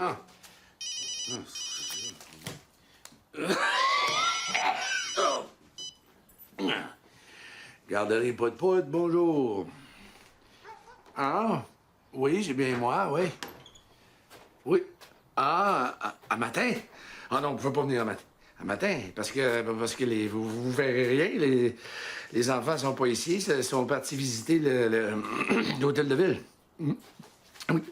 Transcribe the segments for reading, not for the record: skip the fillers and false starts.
Ah. Garderie pas de poudre, bonjour. Ah, oui, c'est bien moi, oui. Oui. Ah, à matin? Ah non, vous ne pouvez pas venir à matin. À matin, parce que vous verrez rien. Les enfants sont pas ici. Ils sont partis visiter l'hôtel de ville. Oui.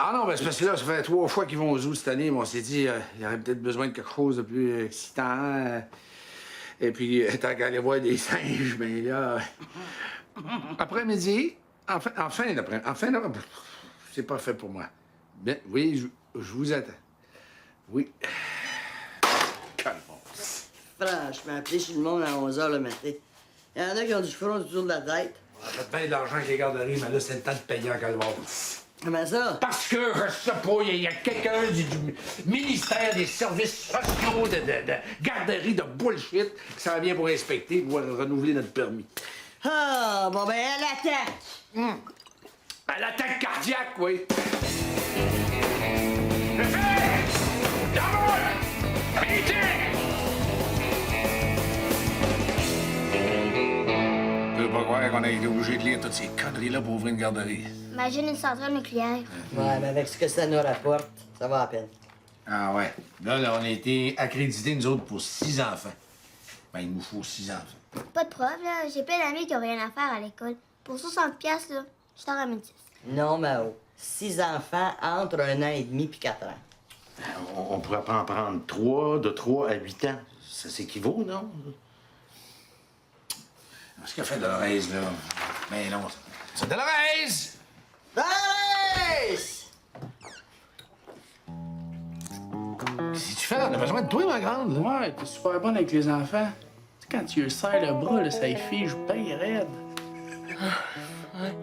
Ah non, ben c'est parce que là, ça fait 3 fois qu'ils vont au zoo cette année. Mais on s'est dit, il y aurait peut-être besoin de quelque chose de plus excitant. Et puis, tant qu'à aller voir des singes, ben là... Après-midi, enfin d'après... c'est pas fait pour moi. Bien, oui, je vous attends. Oui. Franchement, appeler chez le monde à 11 h le matin. Il y en a qui ont du front autour de la tête. On a fait bien de l'argent avec les garderies, mais là, c'est le temps de payer en calvaire. Comment ça? Parce que, je sais pas, il y a quelqu'un du ministère des services sociaux, de garderie, de bullshit, qui s'en vient pour inspecter, pour renouveler notre permis. Ah, bon, ben, elle attaque. À l'attaque cardiaque, oui. Le fait! D'amour! Militaire! Je peux pas croire qu'on a été obligé de lire toutes ces conneries-là pour ouvrir une garderie. Imagine une centrale nucléaire. Ouais, mais avec ce que ça nous rapporte, ça va à peine. Ah ouais. Là, on a été accrédités, nous autres, pour 6 enfants. Ben, il nous faut 6 enfants. Pas de preuve, là. J'ai plein d'amis qui ont rien à faire à l'école. Pour 60 piastres, là, je t'en ramène 10. Non, Mao. 6 enfants entre 1 an et demi puis 4 ans. On pourrait pas en prendre 3, de 3 à 8 ans. Ça s'équivaut, non? Ce qu'a fait Dolores, là. Mais non, c'est Dolores! Dolores! Qu'est-ce que tu fais? On a besoin de toi, ma grande, là. Ouais, t'es super bonne avec les enfants. Tu sais, quand tu lui serres le bras, là, ça y fige bien raide. Ouais.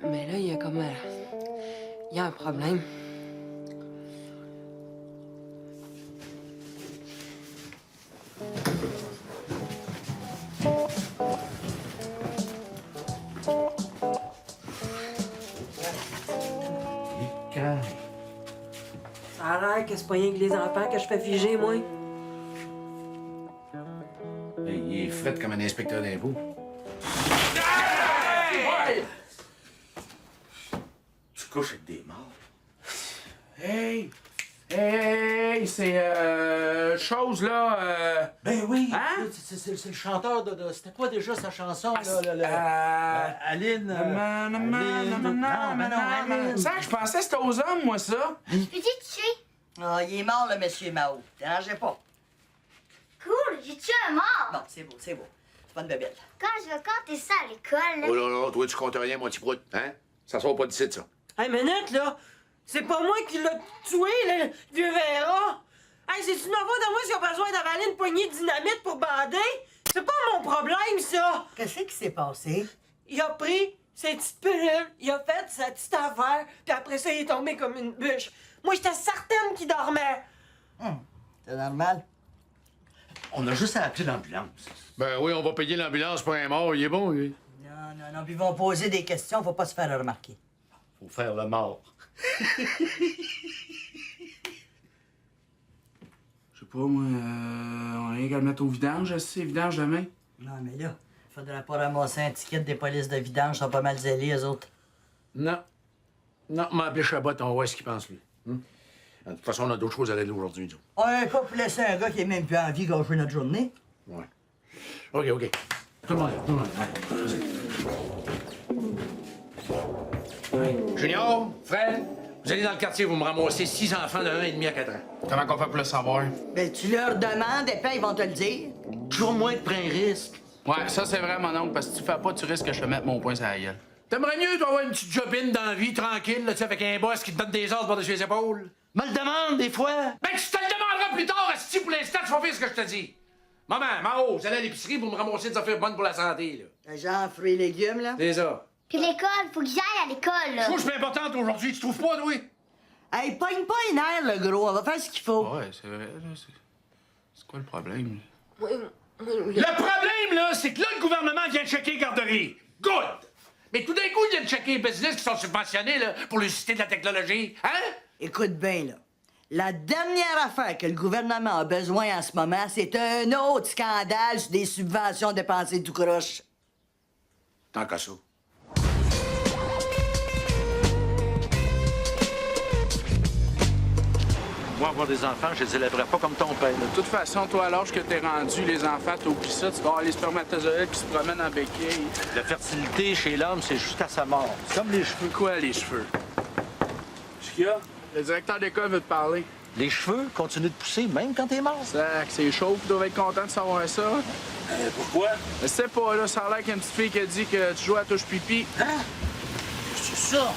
Mais là, il y a comme... Il y a un problème. Ça a l'air que c'est pas rien que les enfants que je fais figer, moi. Il est fret comme un inspecteur d'impôts. Tu couches avec des morts. Hey! Hey! C'est... chose, là... Ben oui! Hein? C'est le chanteur de... C'était quoi déjà sa chanson, là? Aline... Aline... Ça, je pensais que c'était aux hommes, moi, ça. Je peux te tuer? Ah, il est mort, le monsieur Mao. Dérangez pas. Cool, j'ai tué un mort. Bon, c'est beau, c'est beau. C'est pas une bébête. Quand je vais compter ça à l'école, là... Oh là là, toi, tu comptes rien, mon petit prout, hein? Ça sort pas d'ici, ça. Hey, minute, là! C'est pas moi qui l'ai tué, le vieux Vera! Hey, c'est-tu ma faute à moi s'il a besoin d'avaler une poignée de dynamite pour bander? C'est pas mon problème, ça! Qu'est-ce qui s'est passé? Il a pris ses petites pilules, il a fait sa petite affaire, puis après ça, il est tombé comme une bûche. Moi, j'étais certaine qu'il dormait. C'est normal. On a juste à appeler l'ambulance. Ben oui, on va payer l'ambulance pour un mort, il est bon, lui. Non, puis ils vont poser des questions, faut pas se faire remarquer. Faut faire le mort. Je sais pas, moi, on a rien qu'à le mettre au vidange, c'est vidange demain. Non, mais là, faudrait pas ramasser un ticket des polices de vidange, ils sont pas mal zélés, eux autres. Non. Non, m'appeler Chabot, on voit ce qu'il pense, lui. De toute façon, on a d'autres choses à régler aujourd'hui, nous. Ouais, pas pour laisser un gars qui a même plus envie de gâcher notre journée. Ouais. OK. Tout le monde, Junior, Fred, vous allez dans le quartier, vous me ramassez 6 enfants de 1 et demi à 4 ans. Comment qu'on fait pour le savoir? Ben, tu leur demandes et puis ils vont te le dire. Toujours moins de prendre un risque. Ouais, ça, c'est vrai, mon oncle, parce que si tu fais pas, tu risques que je te mette mon poing sur la gueule. T'aimerais mieux, toi, avoir une petite jobine dans la vie, tranquille, là, tu sais, avec un boss qui te donne des ordres par-dessus les épaules? Me le demande des fois. Ben, tu te le demanderas plus tard, si pour l'instant, tu vas faire ce que je te dis. Maman, Mao, vous allez à l'épicerie pour me ramasser des affaires bonnes pour la santé, là. Genre fruits et légumes, là. C'est ça. Puis l'école, faut que j'aille à l'école, là. Chose plus importante aujourd'hui, tu trouves pas, oui? Hey, pogne pas une air, le gros. On va faire ce qu'il faut. Ouais, c'est vrai, là. C'est quoi le problème? Le problème, là, c'est que là, le gouvernement vient de checker les garderies. Good! Mais tout d'un coup, ils viennent checker les business qui sont subventionnés là, pour le citer de la technologie. Hein? Écoute bien, là. La dernière affaire que le gouvernement a besoin en ce moment, c'est un autre scandale sur des subventions dépensées tout croche. Tant qu'à ça. Moi, avoir des enfants, je les élèverai pas comme ton père. De toute façon, toi, à l'âge que t'es rendu, les enfants, t'oublies ça, tu vas avoir les spermatozoïdes qui se promènent en béquille. La fertilité chez l'homme, c'est jusqu'à sa mort. C'est comme les cheveux. Quoi, les cheveux? Qu'est-ce qu'il y a? Le directeur d'école veut te parler. Les cheveux continuent de pousser même quand t'es mort. Sac, c'est chaud, tu dois être content de savoir ça. Pourquoi? Je sais pas, là, ça a l'air qu'il y a une petite fille qui a dit que tu jouais à touche pipi. C'est ça?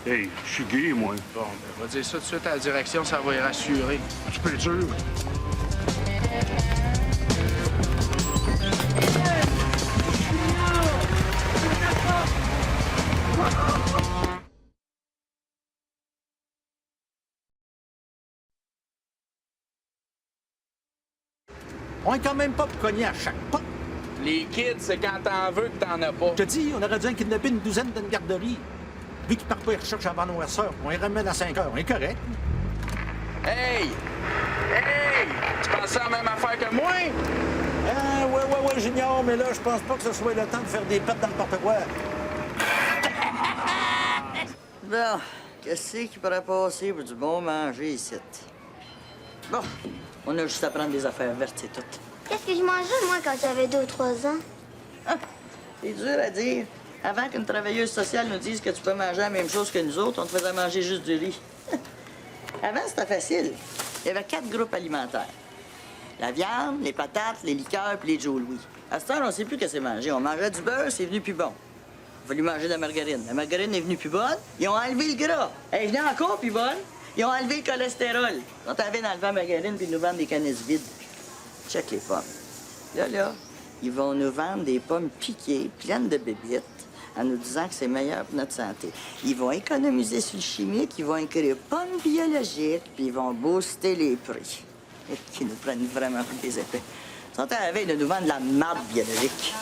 Hey, je suis gay, moi. Bon, ben, on va dire ça tout de suite à la direction, ça va y rassurer. Tu peux être sûr? On est quand même pas pour cogner à chaque pas. Les kids, c'est quand t'en veux que t'en as pas. Je te dis, on aurait dû en kidnapper une douzaine d'une garderie. Vu qu'ils partent pas, ils recherchent avant nos soeurs. On les ramène à 5 heures. On est correct. Hey! Hey! Tu penses à la même affaire que moi? Ah, ouais, j'ignore, mais là, je pense pas que ce soit le temps de faire des pets dans le porte-quoi. Bon, qu'est-ce qui pourrait passer pour du bon manger ici? Bon, on a juste à prendre des affaires vertes, c'est tout. Qu'est-ce que je mangeais, moi, quand j'avais 2 ou 3 ans? Ah, c'est dur à dire. Avant qu'une travailleuse sociale nous dise que tu peux manger la même chose que nous autres, on te faisait manger juste du riz. Avant, c'était facile. Il y avait 4 groupes alimentaires. La viande, les patates, les liqueurs puis les Joe Louis. À cette heure, on sait plus que c'est manger. On mangeait du beurre, c'est venu plus bon. Il a fallu manger de la margarine. La margarine est venue plus bonne. Ils ont enlevé le gras. Elle est venue encore plus bonne. Ils ont enlevé le cholestérol. On t'avait d'enlever la margarine puis de nous vendre des canisses vides. Check les pommes. Là, ils vont nous vendre des pommes piquées, pleines de bébites, en nous disant que c'est meilleur pour notre santé. Ils vont économiser sur le chimique, ils vont écrire pommes biologiques, puis ils vont booster les prix. Et qui nous prennent vraiment pour des épais. Ils sont à la veille de nous vendre de la marde biologique.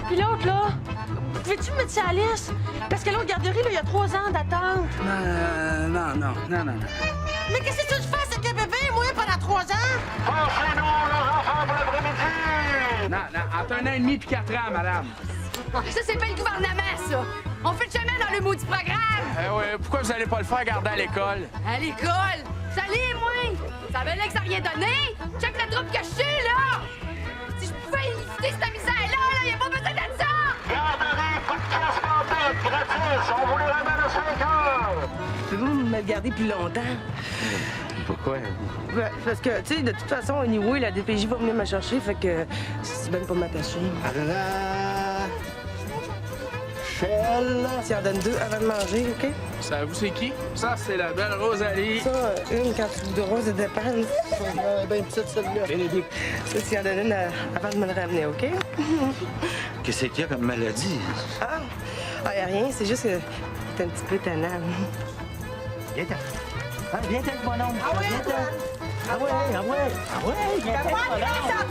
Puis l'autre, là, pouvais-tu me mettre ça à la liste? Parce que l'autre garderie, là, il y a 3 ans d'attente. Non. Mais qu'est-ce que tu fais avec un bébé, moi, pendant 3 ans? Non, entre 1 an et demi puis 4 ans, madame. Ça, c'est pas le gouvernement, ça. On fait le chemin dans le maudit programme. Ouais, pourquoi vous allez pas le faire garder à l'école? À l'école? Salut, moi! Ça avait l'air que ça n'a rien donné? Check le troupe que je suis, là! Si je pouvais éviter cette misère-là, y a pas besoin de ça! Pouvez-vous me le garder plus longtemps? Pourquoi? Parce que, tu sais, de toute façon, anyway, la DPJ va venir me chercher, fait que c'est bien pas m'attacher. Michel. Tu en donnes 2 avant de manger, OK? Ça, vous, c'est qui? Ça, c'est la belle Rosalie. Ça, une quand tu voudras, ça dépend. Ben petite celle-là. Bénédicte. Ça, tu en donnes une avant de me le ramener, OK? Qu'est-ce qu'il y a comme maladie? Y a rien, c'est juste que t'es un petit peu tannant. Viens-t'en. Ah, viens-t'en, mon oncle. Viens-t'en. Ah ouais. Viens-t'en, mon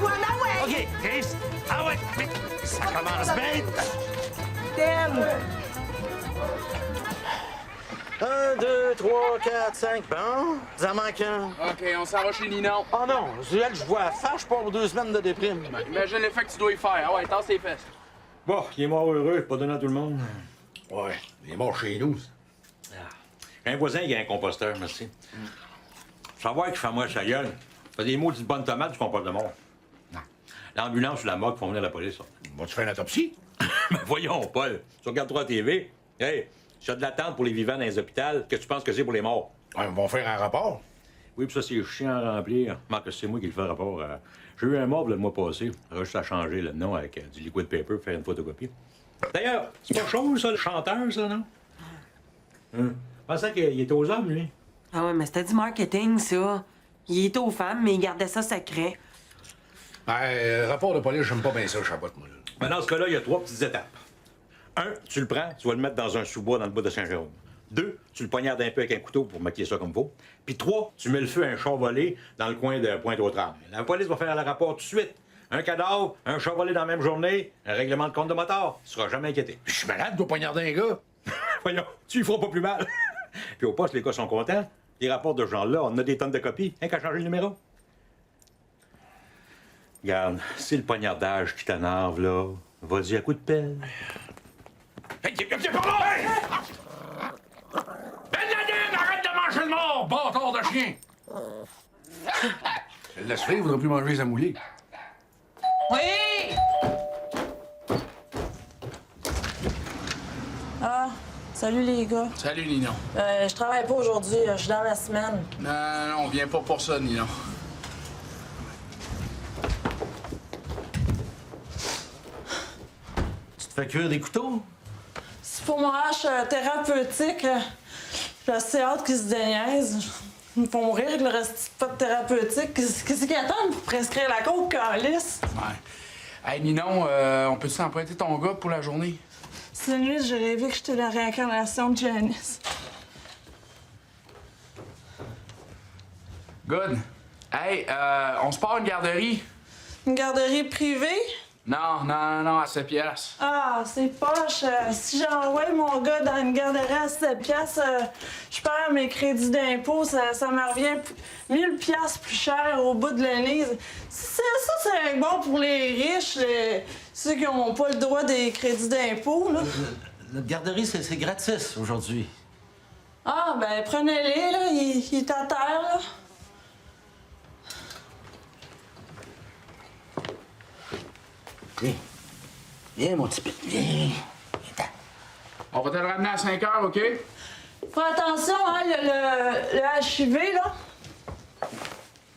oncle. OK, Chris. Ah ouais, vite. Ça commence bien. T'aimes! 1, 2, 3, 4, 5. Bon, ça manque un. OK, on s'en va chez Ninon. Oh non, c'est elle que je vois à fâche pour 2 semaines de déprime. Imagine l'effet que tu dois y faire. Ah ouais, tasse les fesses. Bon, il est mort heureux, pas donné à tout le monde. Ouais, il est mort chez nous. Un voisin qui a un composteur, merci. Savoir qu'il fait moi sa gueule. Fait des mots de bonne tomate, tu comprends de mort. L'ambulance ou la morgue font venir la police. Vas-tu faire une autopsie? Mais voyons, Paul, tu regardes 3 TV. Hey, s'il y a de l'attente pour les vivants dans les hôpitaux, qu'est-ce que tu penses que c'est pour les morts? Ouais, ils vont faire un rapport. Oui, puis ça, c'est chiant à remplir. Marc, c'est moi qui le fais le rapport. J'ai eu un mort le mois passé. J'ai juste à changer le nom avec du liquid paper pour faire une photocopie. D'ailleurs, c'est pas chose, ça, le chanteur, ça, non? Je pensais qu'il était aux hommes, lui. Ah ouais, mais c'était du marketing, ça. Il était aux femmes, mais il gardait ça secret. Rapport de police, j'aime pas bien ça, Chabot, moi. Là. Mais dans ce cas-là, il y a 3 petites étapes. 1, tu le prends, tu vas le mettre dans un sous-bois dans le bois de Saint-Jérôme. 2, tu le poignardes un peu avec un couteau pour maquiller ça comme faut. Puis 3, tu mets le feu à un char volé dans le coin de Pointe-aux-Trembles. La police va faire le rapport tout de suite. Un cadavre, un char volé dans la même journée, un règlement de compte de motard. Tu seras jamais inquiété. Je suis malade, je dois poignarder un gars. Voyons, tu y feras pas plus mal. Puis au poste, les gars sont contents. Les rapports de ce genre-là, on a des tonnes de copies. Hein, qu'à changer le numéro. Regarde, c'est le poignardage qui t'énerve, là. Vas-y à coup de pelle. Hey, pardon! Hey! Ben Laden, arrête de manger le mort, bâtard de chien! Je le laisse faire, il voudra plus manger les amoulés. Oui! Ah, salut les gars. Salut, Ninon. Je travaille pas aujourd'hui, je suis dans ma semaine. Non, on vient pas pour ça, Ninon. Tu te fais cuire des couteaux? C'est pour mon hache thérapeutique. J'ai assez hâte qu'ils se déniaisent. Ils me font mourir avec le reste pas de thérapeutique. Qu'est-ce qu'ils attendent pour prescrire la coke, calice? Ouais. Hey, Ninon, on peut-tu emprunter ton gars pour la journée? Cette nuit, j'ai rêvé que j'étais la réincarnation de Janice. Good. Hey, on se part à une garderie? Une garderie privée? Non, à 7 piastres. Ah, c'est poche. Si j'envoie mon gars dans une garderie à 7 piastres, je perds mes crédits d'impôt. Ça me revient 1000 piastres plus cher au bout de l'année. Ça, c'est bon pour les riches, ceux qui n'ont pas le droit des crédits d'impôt, là. Notre garderie, c'est gratis aujourd'hui. Ah, ben prenez-les, là. Il est à terre, là. Viens. Viens, mon petit petit. Viens. On va te le ramener à 5 heures, OK? Fais attention, hein, le HIV, là.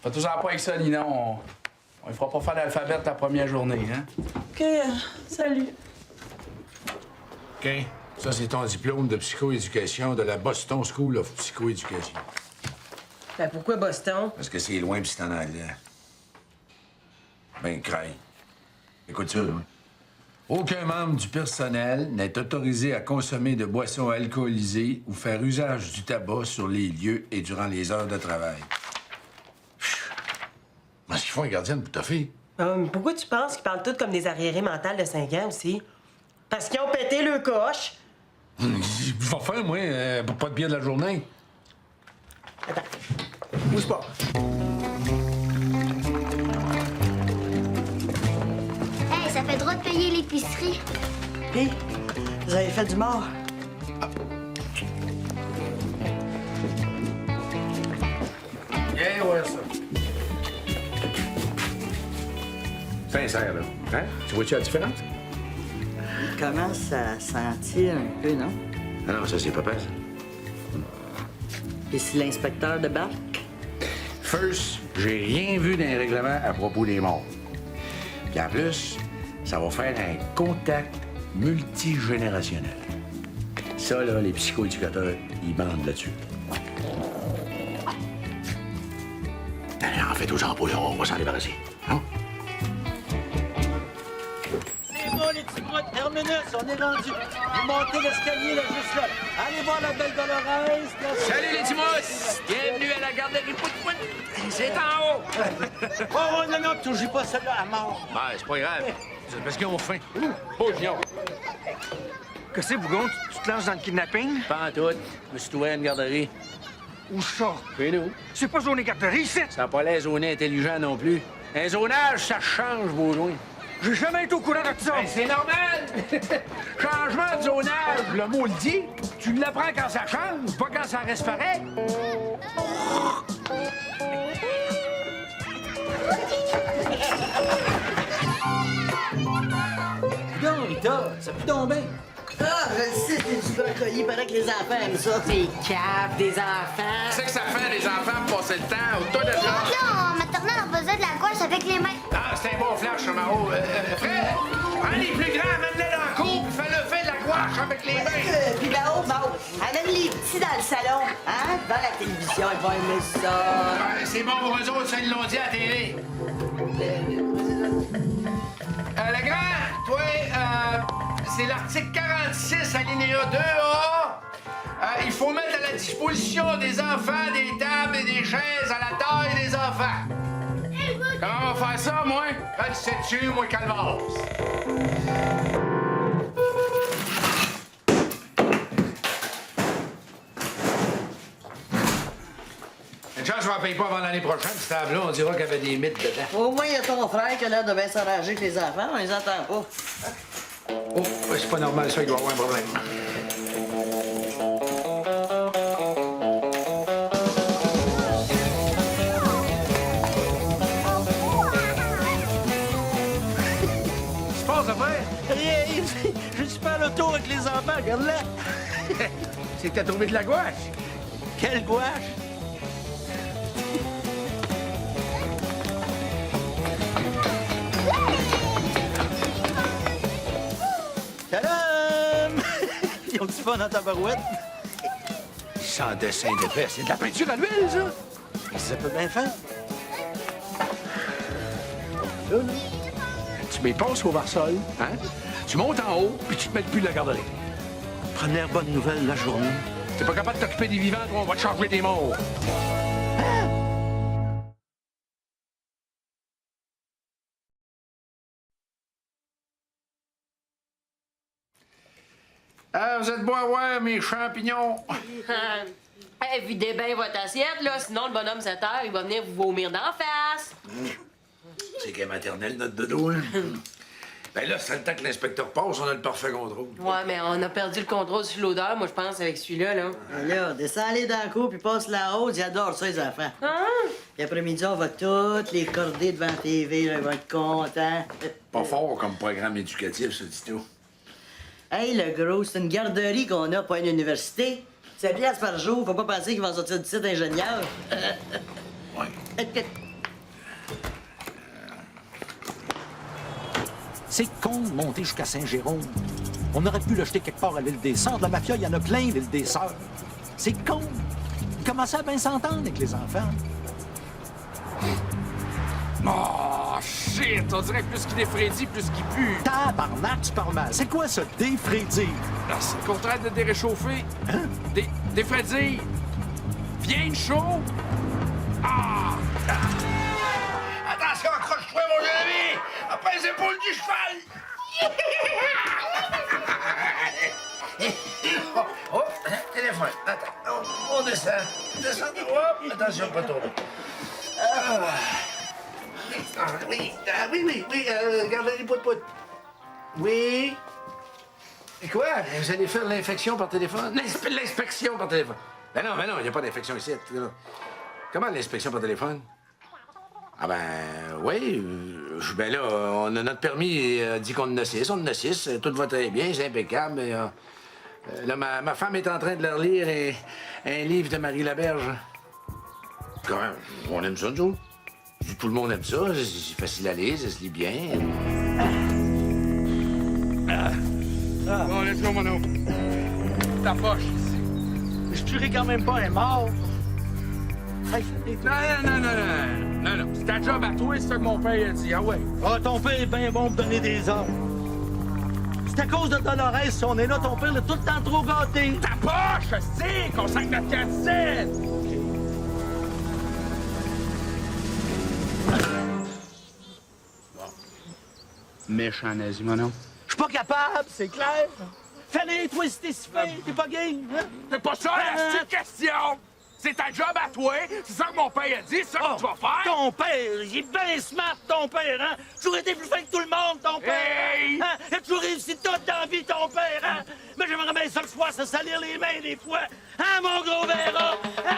Fais-toi-en pas avec ça, Ninon. On ne fera pas faire l'alphabet la première journée, hein? OK, salut. OK. Ça, c'est ton diplôme de psychoéducation de la Boston School of Psychoéducation. Ben pourquoi Boston? Parce que c'est loin pis c'est en anglais. Ben, craille. Écoute ça, là. Aucun membre du personnel n'est autorisé à consommer de boissons alcoolisées ou faire usage du tabac sur les lieux et durant les heures de travail. Qu'est-ce qu'ils font, les gardiennes, pour ta fille? Mais pourquoi tu penses qu'ils parlent tous comme des arriérés mentales de 5 ans aussi? Parce qu'ils ont pété le coche. Je vais faire, moi, pour pas de bière de la journée. Attends. Bouge pas. Hey, ça fait droit de payer l'épicerie. Hé, vous avez fait du mort. Bien, ouais, ça. Sincère, là. Hein? Tu vois-tu la différence? Il commence à sentir un peu, non? Ah non, ça, c'est pas ça. Et si l'inspecteur débarque? First, j'ai rien vu d'un règlement à propos des morts. Puis en plus, ça va faire un contact multigénérationnel. Ça, là, les psychoéducateurs, ils bandent là-dessus. Allez, en fait, aux jambes, là, on va s'en débarrasser. Hein? C'est bon, les petits bras de Terminus, on est rendu. Vous montez l'escalier, là, juste là. Allez voir la belle Dolores. Là. Salut les Timos! Bienvenue à la garderie Pout-Pout! C'est en haut! Oh, non, non, touchez pas celle-là à mort. Ouais, c'est pas grave. C'est parce qu'ils ont faim. Oh, Junior! Qu'est-ce que c'est, Bougon? Tu te lances dans le kidnapping? Pas en tout. Je me suis trouvé à une garderie. Où ça? Chez nous. C'est pas zoné garderie, c'est? Ça n'a pas l'air zoné intelligent non plus. Un zonage, ça change, Baudouin. J'ai jamais été au courant de ça. Ben, c'est normal! Changement de zonage, le mot le dit. Tu l'apprends quand ça change, pas quand ça reste pareil. Non, Rita, ça peut tomber. Ah, je le sais, c'est du brocoli. Il paraît que les enfants aiment ça. C'est cave des enfants. C'est que ça fait, les enfants, pour passer le temps autour de ça. Là, en maternelle, on faisait de la gouache avec les mains. Ah, c'est un bon flash, Maro. Fred, prends les plus grands, amène-les dans la cour, puis fais-le fait de la gouache avec les mains. Puis là-haut, amène les petits dans le salon, hein? Devant la télévision, ils vont aimer ça. Ouais, c'est bon pour eux autres, ça, ils l'ont dit à la télé. Le grand, toi, c'est l'article 46, alinéa 2A. il faut mettre à la disposition des enfants des tables et des chaises à la taille des enfants. Comment on va faire ça, moi? Ben, tu sais dessus, moi, calvasse. Une chance, je ne paye pas avant l'année prochaine. Cette table-là, on dira qu'il y avait des mythes dedans. Au moins, il y a ton frère qui a l'air de bien s'arranger avec les enfants. On les entend pas. Oh, c'est pas normal, ça, il doit y avoir un problème. Tu passes après? Rien, je suis pas à l'auto avec les enfants, regarde-là. C'est que t'as trouvé de la gouache. Quelle gouache! Tadam! Ils ont du fun dans ta barouette? Sans dessin d'épais, c'est de la peinture à l'huile, ça. Ça peut bien faire. Tu mets passes au varsol, hein? Tu montes en haut, puis tu te mets le cul de la garderie. Première bonne nouvelle la journée. T'es pas capable de t'occuper des vivants, toi, on va te charger des morts. Ah, vous êtes beaux à voir, mes champignons. Videz bien votre assiette, là, sinon le bonhomme 7 heures, il va venir vous vomir d'en face. C'est qu'est maternelle, notre dodo, hein? Ben là, c'est le temps que l'inspecteur passe, on a le parfait contrôle. Ouais, mais on a perdu le contrôle sur l'odeur, moi, je pense, avec celui-là, là. Mais là, descends-les dans la cour puis passe là-haut. Ils adorent ça, les enfants. Hein? Puis après-midi, on va toutes les corder devant la TV. Là, ils vont être contents. Pas fort comme programme éducatif, ça, Tito. Hey, le gros, c'est une garderie qu'on a, pas une université. 7 piastres par jour, faut pas penser qu'ils vont sortir du site ingénieur. Ouais. C'est con de monter jusqu'à Saint-Jérôme. On aurait pu le jeter quelque part à l'île des Sœurs. De la mafia, il y en a plein, l'île des Sœurs. C'est con. Ils commençaient à bien s'entendre avec les enfants. Oh, shit! On dirait que plus qu'il est Freddy, plus qu'il pue. Tabarnak, tu parles mal. C'est quoi ça, défrédir? Ah, c'est le contraire de déréchauffer. Hein? Défrédir. Bien chaud. Ah! Attention, accroche-toi, mon jeune ami! Après les épaules du cheval! Oh, téléphone. Attends, on descend. Descend. Hop, attention, pas tomber. Oui, garderie pout-pout. Oui. Et quoi? Vous allez faire l'infection par téléphone? L'inspection par téléphone. Ben non, il n'y a pas d'infection ici. Comment l'inspection par téléphone? Ah ben, oui. Ben là, on a notre permis dit qu'on en a 6. On en a 6. Tout va très bien, c'est impeccable. Mais, là, ma femme est en train de leur lire un livre de Marie Laberge. Comment? On aime ça, nous autres? Tout le monde aime ça. C'est facile à lire, ça se lit bien. Bon, let's go, mon homme. Ta poche. Je tuerai quand même pas un mort. Non. C'est ta job à toi, c'est ça que mon père a dit. Ah ouais. Ah, ton père est bien bon pour donner des ordres. C'est à cause de Dolores si on est là. Ton père l'a tout le temps trop gâté. Ta poche, c'est qu'on sac notre cassette. Méchant nazi, mon homme. Je suis pas capable, c'est clair. Fallait, toi, si t'es si fin, t'es pas game, hein? C'est pas ça, c'est une question. C'est ta job à toi. C'est ça que mon père a dit, c'est ça que tu vas faire. Ton père, il est bien smart, ton père, hein? Toujours été plus fin que tout le monde, ton père. Hey! Hein? Il a toujours réussi tout dans la vie, ton père, hein? Mais j'aimerais bien ça le soir, se salir les mains des fois. Hein, mon gros verra? Hein?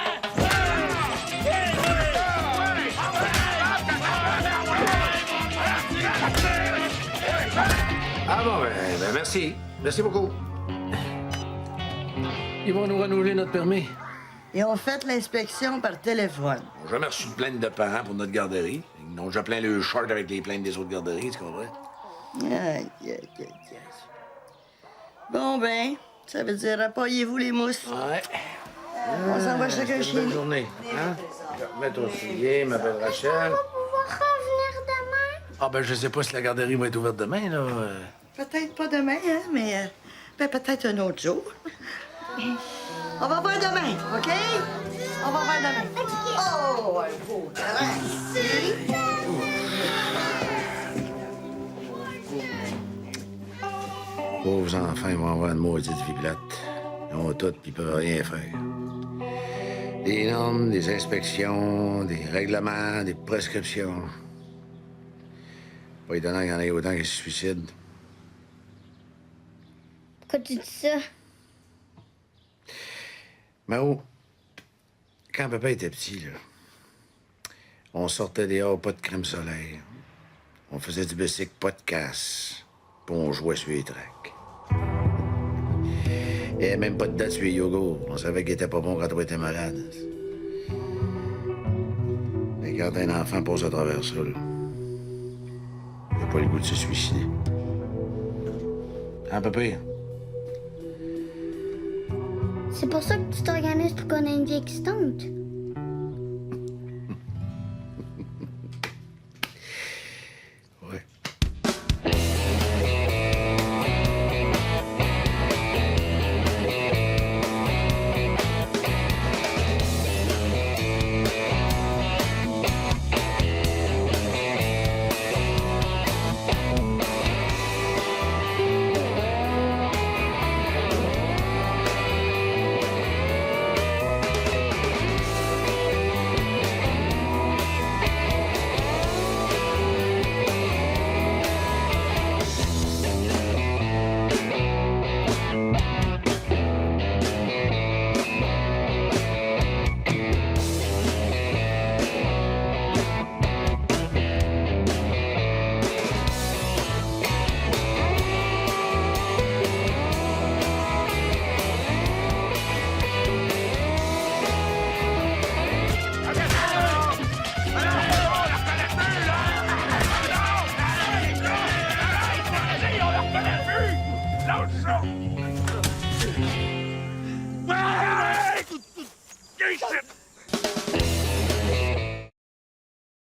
Ah bon, ben merci. Merci beaucoup. Ils vont nous renouveler notre permis. Ils ont fait l'inspection par téléphone. On n'a jamais reçu de plainte de parents pour notre garderie. Ils ont déjà plein le short avec les plaintes des autres garderies, tu comprends? Aïe. Bon, ben, ça veut dire appoyez-vous les mousses. Ouais. On s'en va chacun chez Bonne nous. journée. Hein? Mets ton soulier, ma belle Rachel. On va pouvoir revenir demain. Ah, ben, je sais pas si la garderie va être ouverte demain, là. Peut-être pas demain, hein, mais ben, peut-être un autre jour. On va voir demain, OK? On va voir demain. Oh, un beau terrain. Pauvres enfants, ils vont avoir une maudite vie plate. Ils ont tout, puis ils peuvent rien faire. Des normes, des inspections, des règlements, des prescriptions. Pas étonnant qu'il y en ait autant qui se suicident. Pourquoi tu dis ça? Mao, quand papa était petit, là, on sortait dehors, pas de crème solaire. On faisait du bicycle, pas de casse. Puis on jouait sur les tracks. Il n'y avait même pas de date sur les yogourts. On savait qu'il était pas bon quand on était malade. Mais quand un enfant passe à travers ça, là, il n'a pas le goût de se suicider. Hein, papa? C'est pour ça que tu t'organises pour qu'on ait une vie existante.